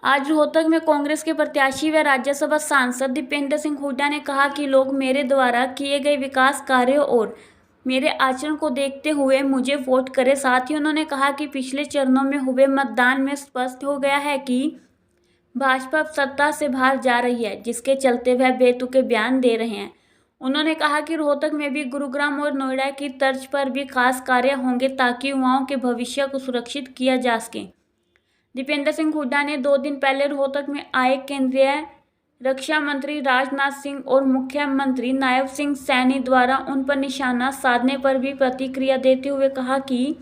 आज रोहतक में कांग्रेस के प्रत्याशी व राज्यसभा सांसद दीपेंद्र सिंह हुड्डा ने कहा कि लोग मेरे द्वारा किए गए विकास कार्यों और मेरे आचरण को देखते हुए मुझे वोट करें। साथ ही उन्होंने कहा कि पिछले चरणों में हुए मतदान में स्पष्ट हो गया है कि भाजपा अब सत्ता से बाहर जा रही है, जिसके चलते वह बेतुके बयान दे रहे हैं। उन्होंने कहा कि रोहतक में भी गुरुग्राम और नोएडा की तर्ज पर भी खास कार्य होंगे ताकि युवाओं के भविष्य को सुरक्षित किया जा सके। दीपेंद्र सिंह हुड्डा ने 2 दिन पहले रोहतक में आए केंद्रीय रक्षा मंत्री राजनाथ सिंह और मुख्यमंत्री नायब सिंह सैनी द्वारा उन पर निशाना साधने पर भी प्रतिक्रिया देते हुए कहा कि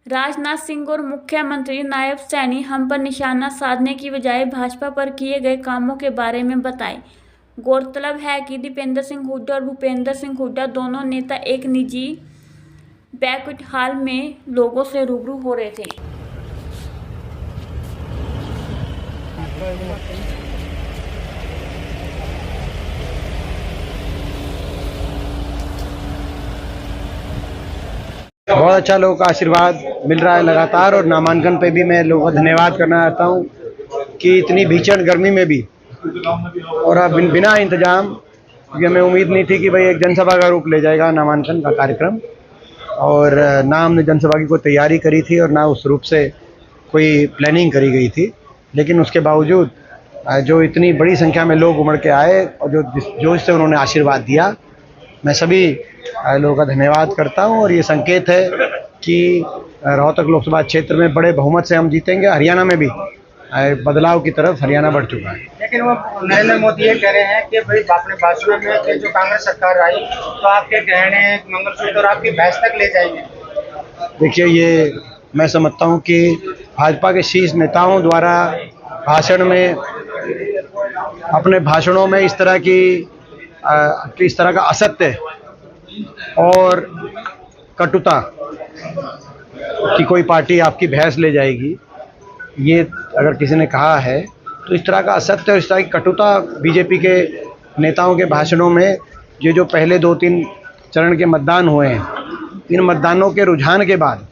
राजनाथ सिंह और मुख्यमंत्री नायब सैनी हम पर निशाना साधने की बजाय भाजपा पर किए गए कामों के बारे में बताए। गौरतलब है कि दीपेंद्र सिंह हुड्डा और भूपेंद्र सिंह हुड्डा दोनों नेता एक निजी बैंक्वेट हॉल में लोगों से रूबरू हो रहे थे। बहुत अच्छा लोगों का आशीर्वाद मिल रहा है लगातार, और नामांकन पे भी मैं लोगों का धन्यवाद करना चाहता हूँ कि इतनी भीषण गर्मी में भी और अब बिना इंतजाम, क्योंकि हमें उम्मीद नहीं थी कि भाई एक जनसभा का रूप ले जाएगा नामांकन का कार्यक्रम, और ना हमने जनसभा की कोई तैयारी करी थी और ना उस रूप से कोई प्लानिंग करी गई थी। लेकिन उसके बावजूद जो इतनी बड़ी संख्या में लोग उमड़ के आए और जो इससे उन्होंने आशीर्वाद दिया, मैं सभी लोगों का धन्यवाद करता हूं। और ये संकेत है कि रोहतक लोकसभा क्षेत्र में बड़े बहुमत से हम जीतेंगे। हरियाणा में भी बदलाव की तरफ हरियाणा बढ़ चुका है। लेकिन वो नरेंद्र मोदी ये कह रहे हैं कि भाई अपने भाषण में कि जो कांग्रेस सरकार आई तो आपके गहने, मंगलसूत्र और आपकी भैंस तक ले जाएंगे। देखिए, ये मैं समझता हूं कि भाजपा के शीर्ष नेताओं द्वारा भाषण में, अपने भाषणों में इस तरह का असत्य और कटुता कि कोई पार्टी आपकी भैंस ले जाएगी, ये अगर किसी ने कहा है तो इस तरह का असत्य और इस तरह की कटुता बीजेपी के नेताओं के भाषणों में, ये जो पहले 2-3 चरण के मतदान हुए हैं, इन मतदानों के रुझान के बाद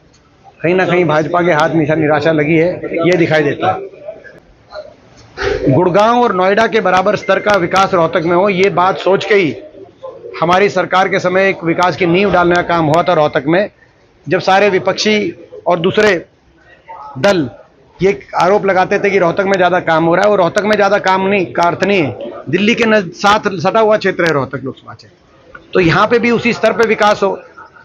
कहीं ना कहीं भाजपा के हाथ निराशा लगी है, ये दिखाई देता है। गुड़गांव और नोएडा के बराबर स्तर का विकास रोहतक में हो, ये बात सोच के ही हमारी सरकार के समय एक विकास की नींव डालने का काम हुआ था रोहतक में, जब सारे विपक्षी और दूसरे दल ये आरोप लगाते थे कि रोहतक में ज़्यादा काम हो रहा है। और रोहतक में ज़्यादा काम नहीं का अर्थ नहीं है, दिल्ली के साथ सटा हुआ क्षेत्र है रोहतक लोकसभा क्षेत्र, तो यहाँ पे भी उसी स्तर पे विकास हो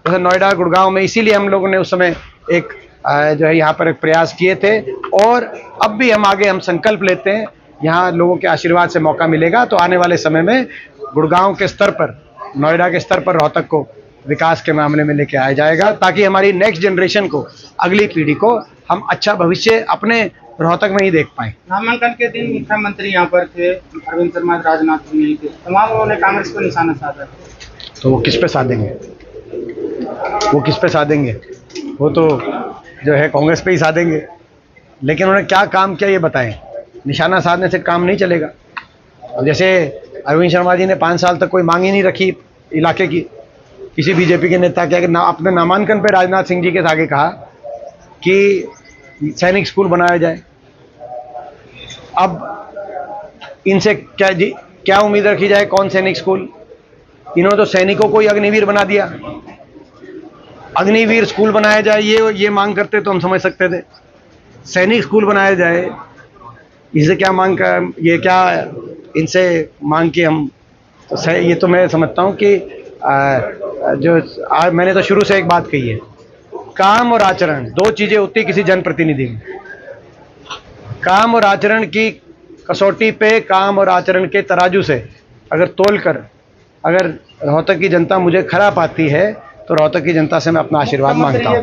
जैसे नोएडा गुड़गांव में। इसीलिए हम लोगों ने उस समय एक जो है यहाँ पर एक प्रयास किए थे, और अब भी हम आगे संकल्प लेते हैं, यहाँ लोगों के आशीर्वाद से मौका मिलेगा तो आने वाले समय में गुड़गांव के स्तर पर, नोएडा के स्तर पर रोहतक को विकास के मामले में लेके आया जाएगा, ताकि हमारी नेक्स्ट जनरेशन को, अगली पीढ़ी को हम अच्छा भविष्य अपने रोहतक में ही देख पाएं। नामांकन के दिन मुख्यमंत्री यहाँ पर थे, अरविंद शर्मा, राजनाथ सिंह नहीं थे, तमाम उन्होंने कांग्रेस को निशाना साधा। तो वो किस पे साधेंगे? वो तो जो है कांग्रेस पे ही साधेंगे। लेकिन उन्होंने क्या काम किया ये बताएं। निशाना साधने से काम नहीं चलेगा। अब जैसे अरविंद शर्मा जी ने 5 साल तक कोई मांग ही नहीं रखी इलाके की, किसी बीजेपी के नेता के अपने नामांकन पे राजनाथ सिंह जी के आगे कहा कि सैनिक स्कूल बनाया जाए। अब इनसे क्या उम्मीद रखी जाए? कौन सैनिक स्कूल? इन्होंने तो सैनिकों को ही अग्निवीर बना दिया। अग्निवीर स्कूल बनाया जाए ये मांग करते तो हम समझ सकते थे। सैनिक स्कूल बनाया जाए, इसे क्या मांग कर, ये क्या इनसे मांग के हम तो ये तो मैं समझता हूँ कि मैंने तो शुरू से एक बात कही है, काम और आचरण 2 चीजें होती किसी जनप्रतिनिधि में। काम और आचरण की कसौटी पे, काम और आचरण के तराजू से अगर तोलकर अगर रोहतक की जनता मुझे खरा पाती है तो रोहतक की जनता से मैं अपना आशीर्वाद मांगता हूँ।